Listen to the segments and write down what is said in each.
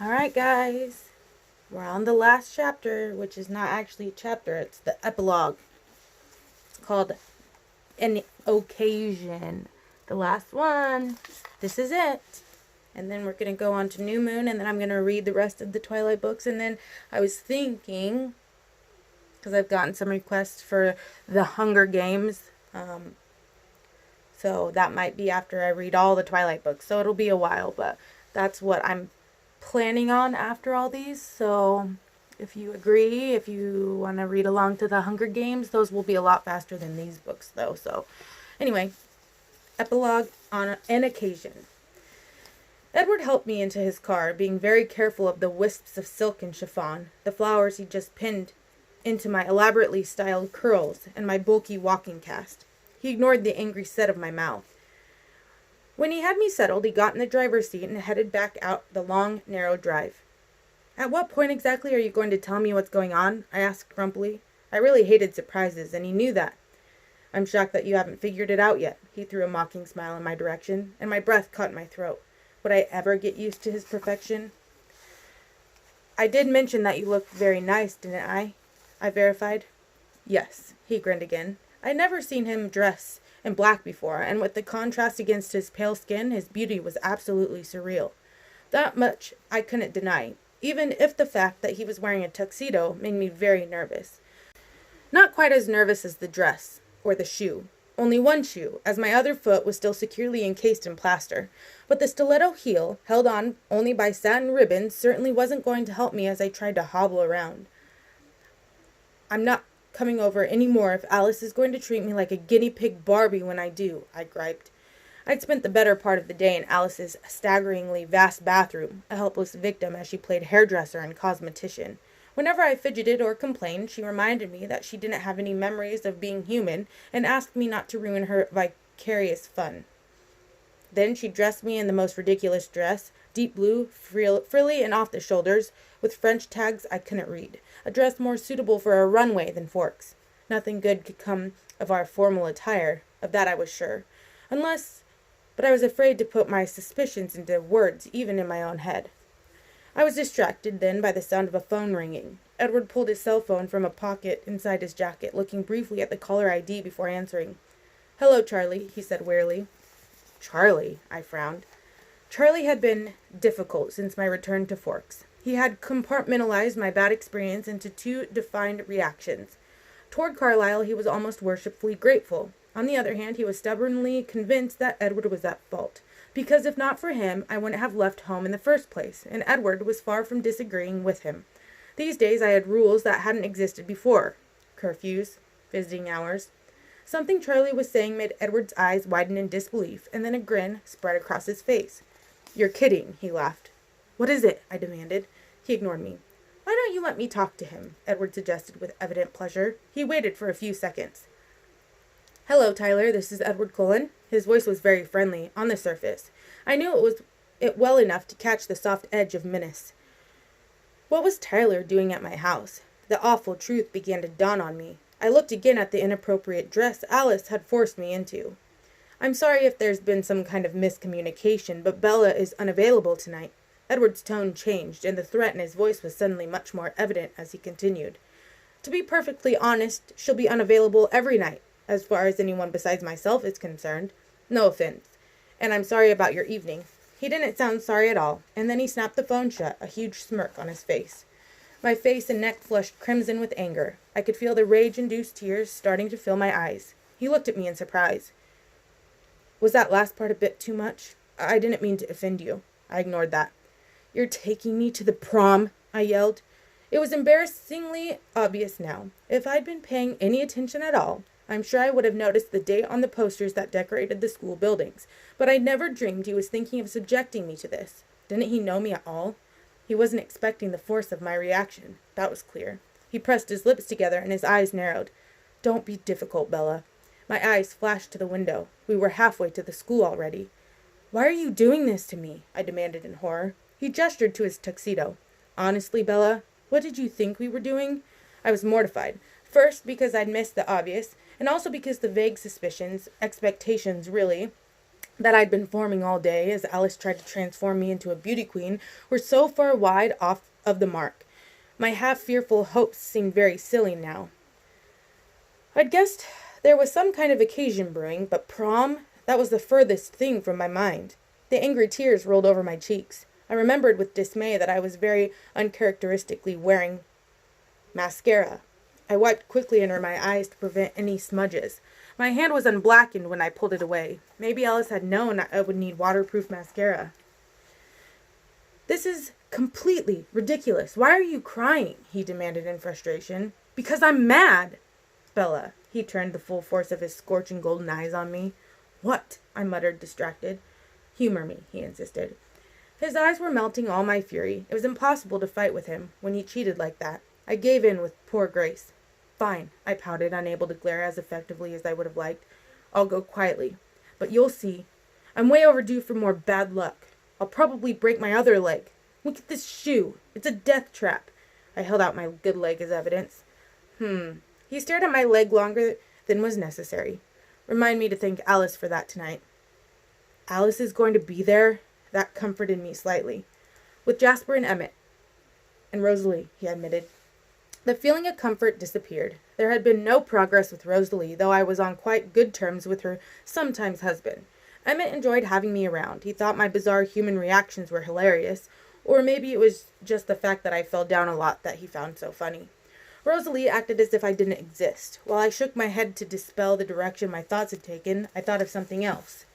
Alright, guys. We're on the last chapter, which is not actually a chapter, it's the epilogue. It's called An Occasion. The last one. This is it. And then we're going to go on to New Moon, and then I'm going to read the rest of the Twilight books. And then I was thinking, because I've gotten some requests for the Hunger Games, so that might be after I read all the Twilight books. So it'll be a while, but that's what I'm planning on after all these. So if you agree, if you want to read along to the Hunger Games, those will be a lot faster than these books though. So anyway, epilogue on An Occasion. Edward helped me into his car, being very careful of the wisps of silk and chiffon, the flowers he just pinned into my elaborately styled curls, and my bulky walking cast. He ignored the angry set of my mouth. When he had me settled, he got in the driver's seat and headed back out the long, narrow drive. "At what point exactly are you going to tell me what's going on?" I asked grumpily. I really hated surprises, and he knew that. "I'm shocked that you haven't figured it out yet." He threw a mocking smile in my direction, and my breath caught in my throat. Would I ever get used to his perfection? "I did mention that you looked very nice, didn't I?" I verified. "Yes," he grinned again. I'd never seen him dress in black before, and with the contrast against his pale skin, his beauty was absolutely surreal. That much I couldn't deny, even if the fact that he was wearing a tuxedo made me very nervous. Not quite as nervous as the dress, or the shoe. Only one shoe, as my other foot was still securely encased in plaster. But the stiletto heel, held on only by satin ribbons, certainly wasn't going to help me as I tried to hobble around. "I'm not coming over any more if Alice is going to treat me like a guinea pig Barbie when I do," I griped. I'd spent the better part of the day in Alice's staggeringly vast bathroom, a helpless victim as she played hairdresser and cosmetician. Whenever I fidgeted or complained, she reminded me that she didn't have any memories of being human and asked me not to ruin her vicarious fun. Then she dressed me in the most ridiculous dress, deep blue, frilly and off the shoulders, with French tags I couldn't read, a dress more suitable for a runway than Forks. Nothing good could come of our formal attire, of that I was sure, but I was afraid to put my suspicions into words even in my own head. I was distracted then by the sound of a phone ringing. Edward pulled his cell phone from a pocket inside his jacket, looking briefly at the caller ID before answering. "Hello, Charlie," he said wearily. "Charlie," I frowned. Charlie had been difficult since my return to Forks. He had compartmentalized my bad experience into two defined reactions. Toward Carlyle, he was almost worshipfully grateful. On the other hand, he was stubbornly convinced that Edward was at fault, because if not for him, I wouldn't have left home in the first place, and Edward was far from disagreeing with him. These days I had rules that hadn't existed before. Curfews, visiting hours. Something Charlie was saying made Edward's eyes widen in disbelief, and then a grin spread across his face. "You're kidding," he laughed. "What is it?" I demanded. He ignored me. "Why don't you let me talk to him?" Edward suggested with evident pleasure. He waited for a few seconds. "Hello, Tyler, this is Edward Cullen." His voice was very friendly, on the surface. I knew it well enough to catch the soft edge of menace. What was Tyler doing at my house? The awful truth began to dawn on me. I looked again at the inappropriate dress Alice had forced me into. "I'm sorry if there's been some kind of miscommunication, but Bella is unavailable tonight." Edward's tone changed, and the threat in his voice was suddenly much more evident as he continued. "To be perfectly honest, she'll be unavailable every night, as far as anyone besides myself is concerned. No offense. And I'm sorry about your evening." He didn't sound sorry at all, and then he snapped the phone shut, a huge smirk on his face. My face and neck flushed crimson with anger. I could feel the rage-induced tears starting to fill my eyes. He looked at me in surprise. "Was that last part a bit too much? I didn't mean to offend you." I ignored that. "You're taking me to the prom?" I yelled. It was embarrassingly obvious now. If I'd been paying any attention at all, I'm sure I would have noticed the date on the posters that decorated the school buildings, but I'd never dreamed he was thinking of subjecting me to this. Didn't he know me at all? He wasn't expecting the force of my reaction. That was clear. He pressed his lips together and his eyes narrowed. "Don't be difficult, Bella." My eyes flashed to the window. We were halfway to the school already. "Why are you doing this to me?" I demanded in horror. He gestured to his tuxedo. "Honestly, Bella, what did you think we were doing?" I was mortified. First, because I'd missed the obvious, and also because the vague suspicions, expectations really, that I'd been forming all day as Alice tried to transform me into a beauty queen were so far wide off of the mark. My half-fearful hopes seemed very silly now. I'd guessed there was some kind of occasion brewing, but prom, that was the furthest thing from my mind. The angry tears rolled over my cheeks. I remembered with dismay that I was very uncharacteristically wearing mascara. I wiped quickly under my eyes to prevent any smudges. My hand was unblackened when I pulled it away. Maybe Alice had known I would need waterproof mascara. "This is completely ridiculous. Why are you crying?" he demanded in frustration. "Because I'm mad." "Bella," he turned the full force of his scorching golden eyes on me. "What?" I muttered, distracted. "Humor me," he insisted. His eyes were melting all my fury. It was impossible to fight with him when he cheated like that. I gave in with poor grace. "Fine," I pouted, unable to glare as effectively as I would have liked. "I'll go quietly. But you'll see. I'm way overdue for more bad luck. I'll probably break my other leg. Look at this shoe. It's a death trap." I held out my good leg as evidence. He stared at my leg longer than was necessary. "Remind me to thank Alice for that tonight." "Alice is going to be there?" That comforted me slightly. "With Jasper and Emmett. And Rosalie," he admitted. The feeling of comfort disappeared. There had been no progress with Rosalie, though I was on quite good terms with her sometimes husband. Emmett enjoyed having me around. He thought my bizarre human reactions were hilarious, or maybe it was just the fact that I fell down a lot that he found so funny. Rosalie acted as if I didn't exist. While I shook my head to dispel the direction my thoughts had taken, I thought of something else.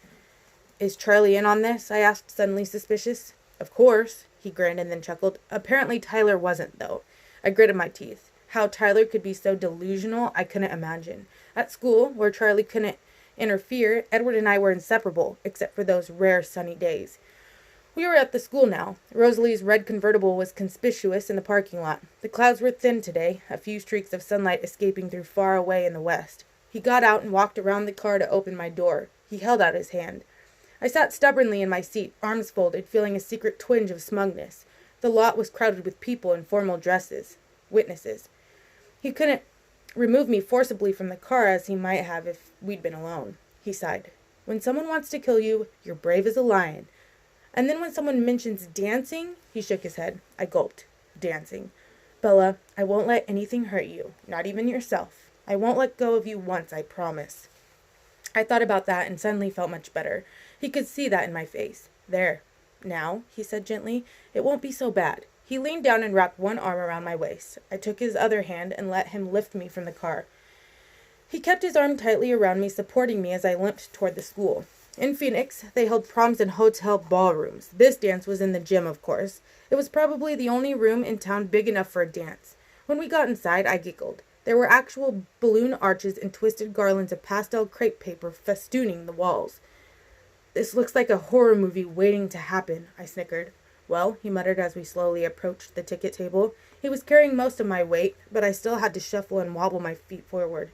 "Is Charlie in on this?" I asked, suddenly suspicious. "Of course," he grinned and then chuckled. "Apparently Tyler wasn't, though." I gritted my teeth. How Tyler could be so delusional, I couldn't imagine. At school, where Charlie couldn't interfere, Edward and I were inseparable, except for those rare sunny days. We were at the school now. Rosalie's red convertible was conspicuous in the parking lot. The clouds were thin today, a few streaks of sunlight escaping through far away in the west. He got out and walked around the car to open my door. He held out his hand. I sat stubbornly in my seat, arms folded, feeling a secret twinge of smugness. The lot was crowded with people in formal dresses. Witnesses. He couldn't remove me forcibly from the car as he might have if we'd been alone. He sighed. "When someone wants to kill you, you're brave as a lion. And then when someone mentions dancing," he shook his head. I gulped. "Dancing. Bella, I won't let anything hurt you, not even yourself. I won't let go of you once, I promise." I thought about that and suddenly felt much better. He could see that in my face. "There. Now," he said gently, "it won't be so bad." He leaned down and wrapped one arm around my waist. I took his other hand and let him lift me from the car. He kept his arm tightly around me, supporting me as I limped toward the school. In Phoenix, they held proms in hotel ballrooms. This dance was in the gym, of course. It was probably the only room in town big enough for a dance. When we got inside, I giggled. There were actual balloon arches and twisted garlands of pastel crepe paper festooning the walls. "This looks like a horror movie waiting to happen," I snickered. "Well," he muttered as we slowly approached the ticket table. He was carrying most of my weight, but I still had to shuffle and wobble my feet forward.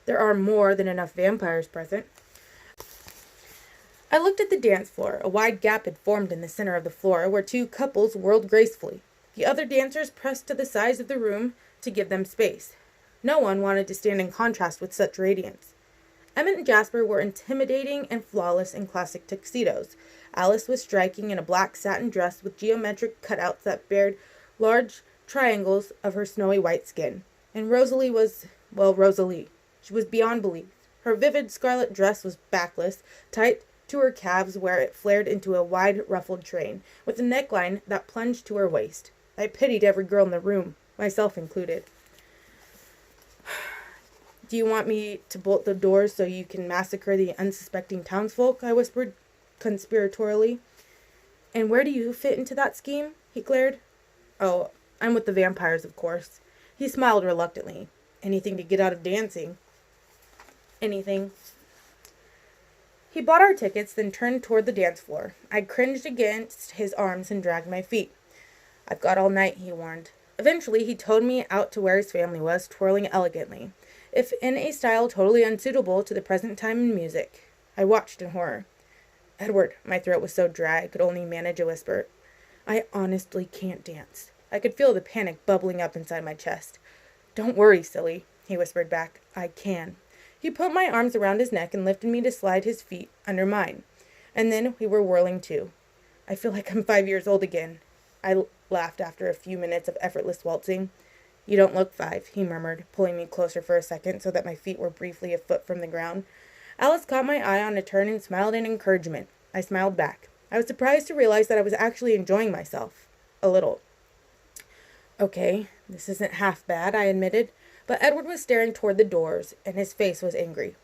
"There are more than enough vampires present." I looked at the dance floor. A wide gap had formed in the center of the floor, where two couples whirled gracefully. The other dancers pressed to the sides of the room to give them space. No one wanted to stand in contrast with such radiance. Emmett and Jasper were intimidating and flawless in classic tuxedos. Alice was striking in a black satin dress with geometric cutouts that bared large triangles of her snowy white skin. And Rosalie was, well, Rosalie. She was beyond belief. Her vivid scarlet dress was backless, tight to her calves where it flared into a wide ruffled train, with a neckline that plunged to her waist. I pitied every girl in the room, myself included. "Do you want me to bolt the doors so you can massacre the unsuspecting townsfolk?" I whispered conspiratorially. "And where do you fit into that scheme?" he glared. "Oh, I'm with the vampires, of course." He smiled reluctantly. "Anything to get out of dancing." "Anything." He bought our tickets, then turned toward the dance floor. I cringed against his arms and dragged my feet. "I've got all night," he warned. Eventually, he towed me out to where his family was, twirling elegantly, if in a style totally unsuitable to the present time in music. I watched in horror. "Edward," my throat was so dry I could only manage a whisper. "I honestly can't dance." I could feel the panic bubbling up inside my chest. "Don't worry, silly," he whispered back. "I can." He put my arms around his neck and lifted me to slide his feet under mine. And then we were whirling too. I feel like I'm 5 years old again. I laughed after a few minutes of effortless waltzing. You don't look 5, he murmured, pulling me closer for a second so that my feet were briefly a foot from the ground. Alice caught my eye on a turn and smiled in encouragement. I smiled back. I was surprised to realize that I was actually enjoying myself. A little. Okay, this isn't half bad, I admitted, but Edward was staring toward the doors, and his face was angry.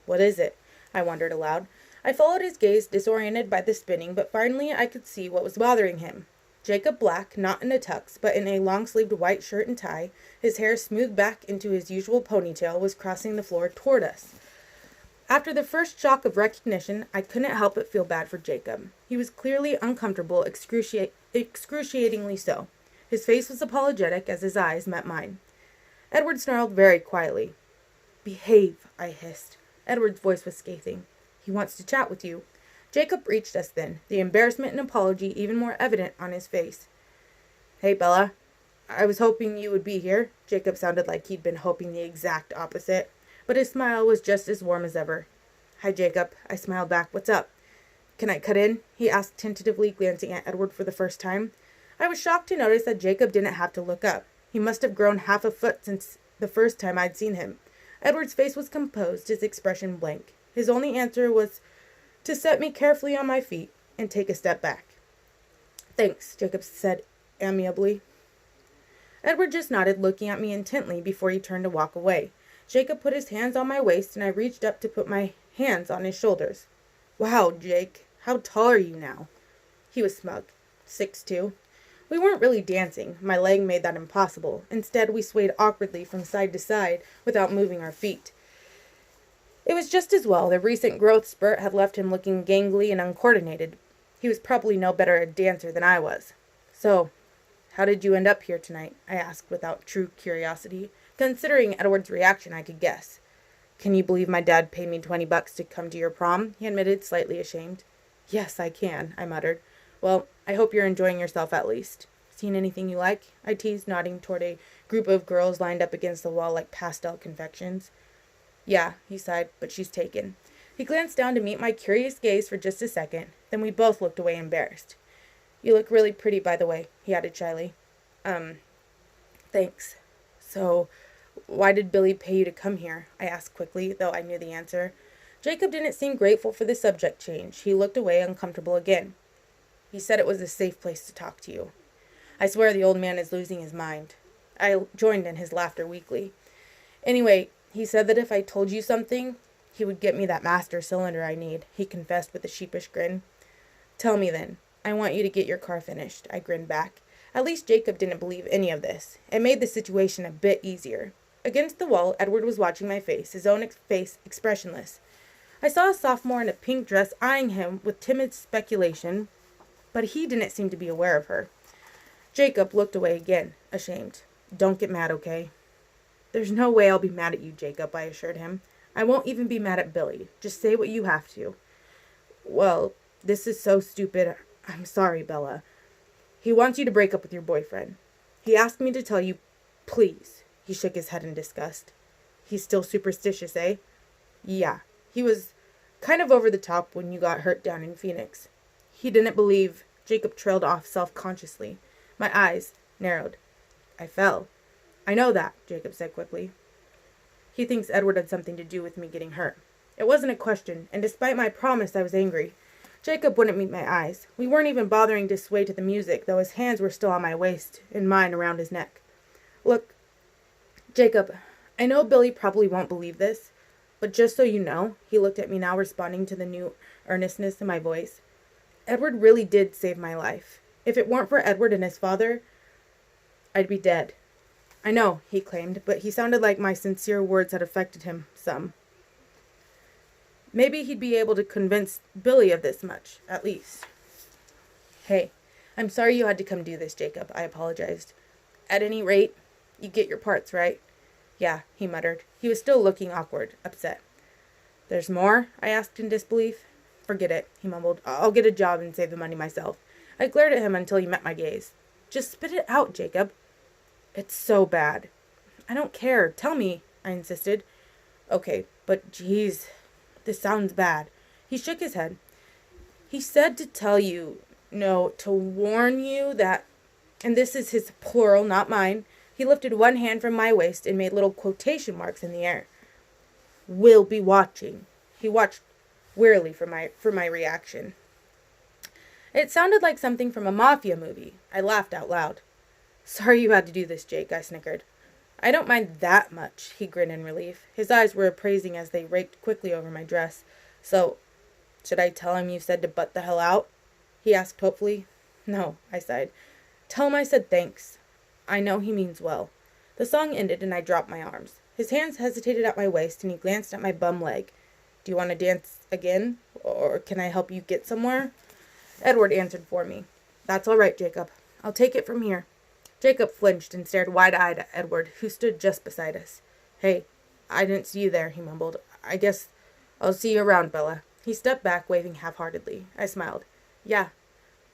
What is it? I wondered aloud. I followed his gaze, disoriented by the spinning, but finally I could see what was bothering him. Jacob Black, not in a tux, but in a long-sleeved white shirt and tie, his hair smoothed back into his usual ponytail, was crossing the floor toward us. After the first shock of recognition, I couldn't help but feel bad for Jacob. He was clearly uncomfortable, excruciatingly so. His face was apologetic as his eyes met mine. Edward snarled very quietly. Behave, I hissed. Edward's voice was scathing. He wants to chat with you. Jacob reached us then, the embarrassment and apology even more evident on his face. Hey, Bella. I was hoping you would be here. Jacob sounded like he'd been hoping the exact opposite, but his smile was just as warm as ever. Hi, Jacob. I smiled back. What's up? Can I cut in? He asked tentatively, glancing at Edward for the first time. I was shocked to notice that Jacob didn't have to look up. He must have grown half a foot since the first time I'd seen him. Edward's face was composed, his expression blank. His only answer was to set me carefully on my feet and take a step back. Thanks, Jacob said amiably. Edward just nodded, looking at me intently before he turned to walk away. Jacob put his hands on my waist, and I reached up to put my hands on his shoulders. Wow, Jake, how tall are you now? He was smug. 6'2". We weren't really dancing. My leg made that impossible. Instead, we swayed awkwardly from side to side without moving our feet. It was just as well. The recent growth spurt had left him looking gangly and uncoordinated. He was probably no better a dancer than I was. So, how did you end up here tonight? I asked without true curiosity. Considering Edward's reaction, I could guess. Can you believe my dad paid me $20 to come to your prom? He admitted, slightly ashamed. Yes, I can, I muttered. Well, I hope you're enjoying yourself at least. Seen anything you like? I teased, nodding toward a group of girls lined up against the wall like pastel confections. Yeah, he sighed, but she's taken. He glanced down to meet my curious gaze for just a second, then we both looked away embarrassed. You look really pretty, by the way, he added shyly. Thanks. So, why did Billy pay you to come here? I asked quickly, though I knew the answer. Jacob didn't seem grateful for the subject change. He looked away, uncomfortable again. He said it was a safe place to talk to you. I swear the old man is losing his mind. I joined in his laughter weakly. Anyway, he said that if I told you something, he would get me that master cylinder I need, he confessed with a sheepish grin. Tell me then. I want you to get your car finished, I grinned back. At least Jacob didn't believe any of this. It made the situation a bit easier. Against the wall, Edward was watching my face, his own face expressionless. I saw a sophomore in a pink dress eyeing him with timid speculation, but he didn't seem to be aware of her. Jacob looked away again, ashamed. Don't get mad, okay? There's no way I'll be mad at you, Jacob, I assured him. I won't even be mad at Billy. Just say what you have to. Well, this is so stupid. I'm sorry, Bella. He wants you to break up with your boyfriend. He asked me to tell you, please. He shook his head in disgust. He's still superstitious, eh? Yeah. He was kind of over the top when you got hurt down in Phoenix. He didn't believe. Jacob trailed off self-consciously. My eyes narrowed. I fell. I know that, Jacob said quickly. He thinks Edward had something to do with me getting hurt. It wasn't a question, and despite my promise, I was angry. Jacob wouldn't meet my eyes. We weren't even bothering to sway to the music, though his hands were still on my waist and mine around his neck. Look, Jacob, I know Billy probably won't believe this, but just so you know, he looked at me now, responding to the new earnestness in my voice. Edward really did save my life. If it weren't for Edward and his father, I'd be dead. I know, he claimed, but he sounded like my sincere words had affected him some. Maybe he'd be able to convince Billy of this much, at least. Hey, I'm sorry you had to come do this, Jacob, I apologized. At any rate, you get your parts, right? Yeah, he muttered. He was still looking awkward, upset. There's more? I asked in disbelief. Forget it, he mumbled. I'll get a job and save the money myself. I glared at him until he met my gaze. Just spit it out, Jacob. It's so bad. I don't care. Tell me, I insisted. Okay, but geez, this sounds bad. He shook his head. He said to tell you, no, to warn you that, and this is his plural, not mine. He lifted one hand from my waist and made little quotation marks in the air. Will be watching. He watched wearily for my reaction. It sounded like something from a mafia movie. I laughed out loud. Sorry you had to do this, Jake, I snickered. I don't mind that much, he grinned in relief. His eyes were appraising as they raked quickly over my dress. So, should I tell him you said to butt the hell out? He asked hopefully. No, I sighed. Tell him I said thanks. I know he means well. The song ended and I dropped my arms. His hands hesitated at my waist and he glanced at my bum leg. Do you want to dance again? Or can I help you get somewhere? Edward answered for me. That's all right, Jacob. I'll take it from here. Jacob flinched and stared wide-eyed at Edward, who stood just beside us. Hey, I didn't see you there, he mumbled. I guess I'll see you around, Bella. He stepped back, waving half-heartedly. I smiled. Yeah,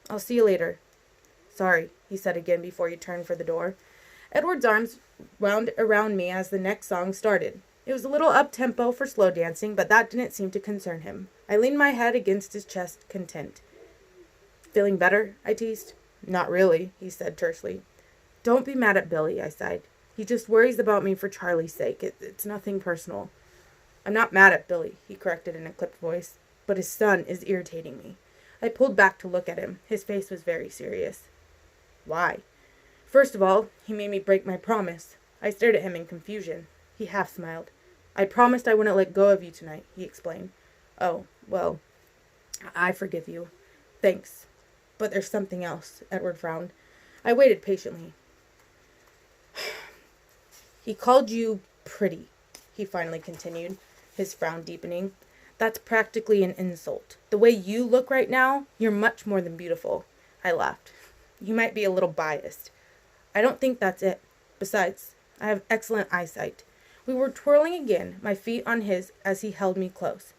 I'll see you later. Sorry, he said again before he turned for the door. Edward's arms wound around me as the next song started. It was a little up-tempo for slow dancing, but that didn't seem to concern him. I leaned my head against his chest, content. Feeling better? I teased. Not really, he said tersely. Don't be mad at Billy, I sighed. He just worries about me for Charlie's sake. It's nothing personal. I'm not mad at Billy, he corrected in a clipped voice, but his son is irritating me. I pulled back to look at him. His face was very serious. Why? First of all, he made me break my promise. I stared at him in confusion. He half smiled. I promised I wouldn't let go of you tonight, he explained. Oh, well, I forgive you. Thanks. But there's something else, Edward frowned. I waited patiently. He called you pretty, he finally continued, his frown deepening. That's practically an insult. The way you look right now, you're much more than beautiful. I laughed. You might be a little biased. I don't think that's it. Besides, I have excellent eyesight. We were twirling again, my feet on his as he held me close.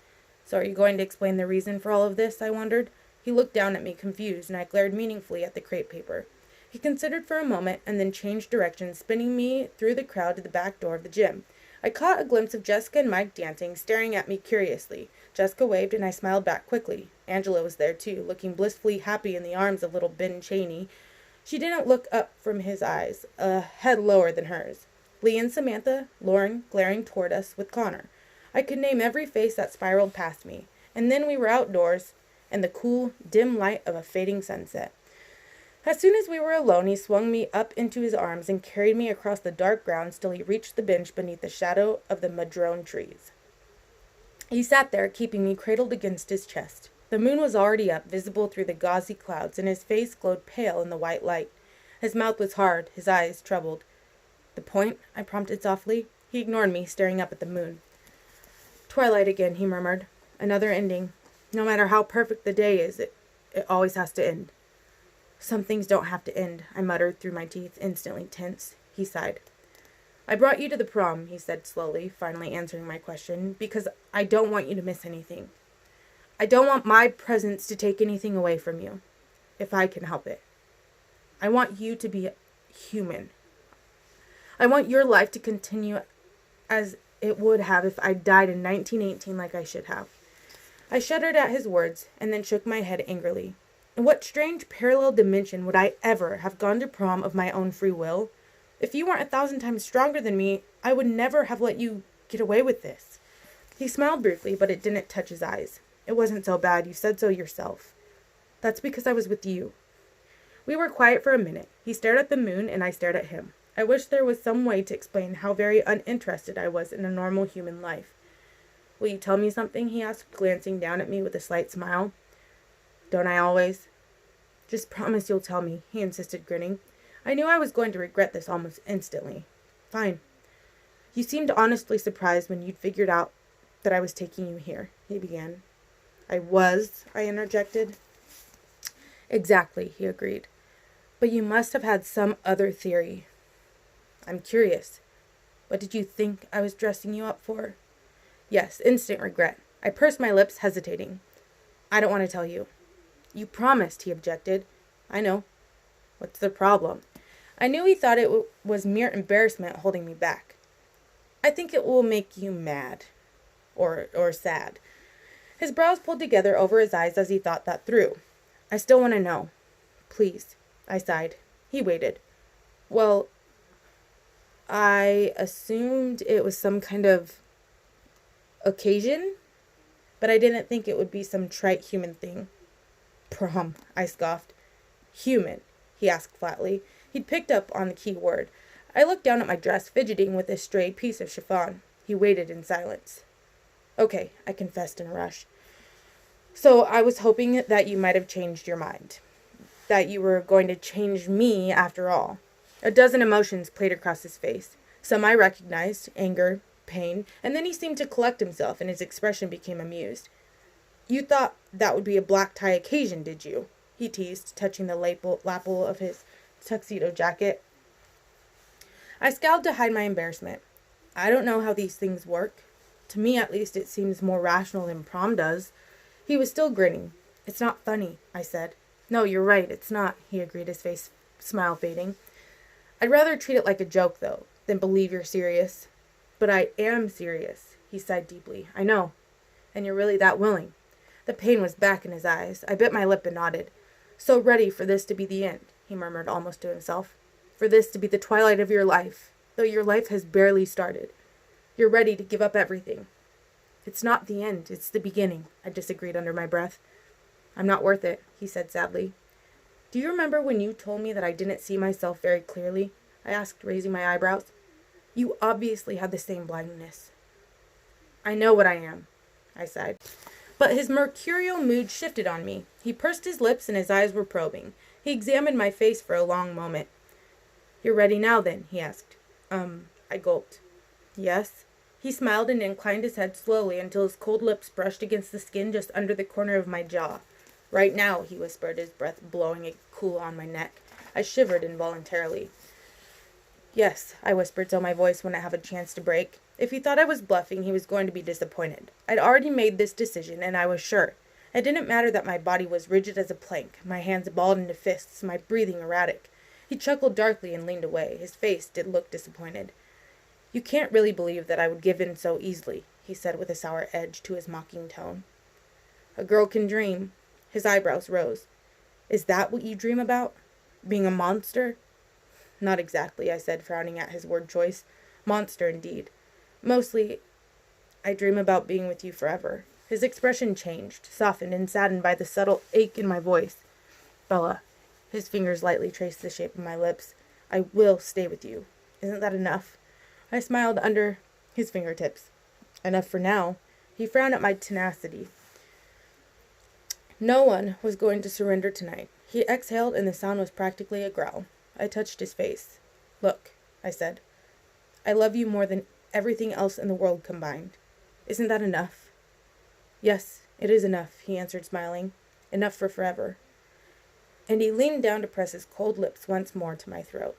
So are you going to explain the reason for all of this, I wondered? He looked down at me, confused, and I glared meaningfully at the crepe paper. He considered for a moment and then changed direction, spinning me through the crowd to the back door of the gym. I caught a glimpse of Jessica and Mike dancing, staring at me curiously. Jessica waved and I smiled back quickly. Angela was there too, looking blissfully happy in the arms of little Ben Chaney. She didn't look up from his eyes, a head lower than hers. Lee and Samantha, Lauren, glaring toward us with Connor. I could name every face that spiraled past me. And then we were outdoors, in the cool, dim light of a fading sunset. As soon as we were alone, he swung me up into his arms and carried me across the dark grounds till he reached the bench beneath the shadow of the madrone trees. He sat there, keeping me cradled against his chest. The moon was already up, visible through the gauzy clouds, and his face glowed pale in the white light. His mouth was hard, his eyes troubled. The point? I prompted softly. He ignored me, staring up at the moon. Twilight again, he murmured. Another ending. No matter how perfect the day is, it always has to end. Some things don't have to end, I muttered through my teeth, instantly tense. He sighed. I brought you to the prom, he said slowly, finally answering my question, because I don't want you to miss anything. I don't want my presence to take anything away from you, if I can help it. I want you to be human. I want your life to continue as it would have if I died in 1918 like I should have. I shuddered at his words, and then shook my head angrily. In what strange parallel dimension would I ever have gone to prom of my own free will? If you weren't 1,000 times stronger than me, I would never have let you get away with this. He smiled briefly, but it didn't touch his eyes. It wasn't so bad. You said so yourself. That's because I was with you. We were quiet for a minute. He stared at the moon, and I stared at him. I wished there was some way to explain how very uninterested I was in a normal human life. Will you tell me something? He asked, glancing down at me with a slight smile. Don't I always? Just promise you'll tell me, he insisted, grinning. I knew I was going to regret this almost instantly. Fine. You seemed honestly surprised when you'd figured out that I was taking you here, he began. I interjected. Exactly, he agreed. But you must have had some other theory. I'm curious. What did you think I was dressing you up for? Yes, instant regret. I pursed my lips, hesitating. I don't want to tell you. You promised, he objected. I know. What's the problem? I knew he thought it was mere embarrassment holding me back. I think it will make you mad. Or sad. His brows pulled together over his eyes as he thought that through. I still want to know. Please, I sighed. He waited. Well, I assumed it was some kind of occasion, but I didn't think it would be some trite human thing. Prom, I scoffed. Human, he asked flatly. He'd picked up on the key word. I looked down at my dress, fidgeting with a stray piece of chiffon. He waited in silence. Okay, I confessed in a rush. So I was hoping that you might have changed your mind. That you were going to change me after all. A dozen emotions played across his face. Some I recognized, anger, pain, and then he seemed to collect himself and his expression became amused. You thought that would be a black tie occasion, did you? He teased, touching the lapel of his tuxedo jacket. I scowled to hide my embarrassment. I don't know how these things work. To me, at least, it seems more rational than prom does. He was still grinning. It's not funny, I said. No, you're right, it's not, he agreed, his smile fading. I'd rather treat it like a joke, though, than believe you're serious. But I am serious, he sighed deeply. I know. And you're really that willing. The pain was back in his eyes. I bit my lip and nodded. So ready for this to be the end, he murmured almost to himself. For this to be the twilight of your life, though your life has barely started. You're ready to give up everything. It's not the end, it's the beginning, I disagreed under my breath. I'm not worth it, he said sadly. Do you remember when you told me that I didn't see myself very clearly? I asked, raising my eyebrows. You obviously had the same blindness. I know what I am, I sighed. But his mercurial mood shifted on me. He pursed his lips and his eyes were probing. He examined my face for a long moment. You're ready now, then, he asked. I gulped. Yes? He smiled and inclined his head slowly until his cold lips brushed against the skin just under the corner of my jaw. Right now, he whispered, his breath blowing a cool on my neck. I shivered involuntarily. Yes, I whispered so my voice wouldn't have a chance to break. If he thought I was bluffing, he was going to be disappointed. I'd already made this decision, and I was sure. It didn't matter that my body was rigid as a plank, my hands balled into fists, my breathing erratic. He chuckled darkly and leaned away. His face did look disappointed. You can't really believe that I would give in so easily, he said with a sour edge to his mocking tone. A girl can dream. His eyebrows rose. Is that what you dream about? Being a monster? Not exactly, I said, frowning at his word choice. Monster, indeed. Mostly, I dream about being with you forever. His expression changed, softened, and saddened by the subtle ache in my voice. Bella, his fingers lightly traced the shape of my lips. I will stay with you. Isn't that enough? I smiled under his fingertips. Enough for now. He frowned at my tenacity. No one was going to surrender tonight. He exhaled, and the sound was practically a growl. I touched his face. Look, I said. I love you more than everything else in the world combined. Isn't that enough? Yes, it is enough, he answered, smiling. Enough for forever. And he leaned down to press his cold lips once more to my throat.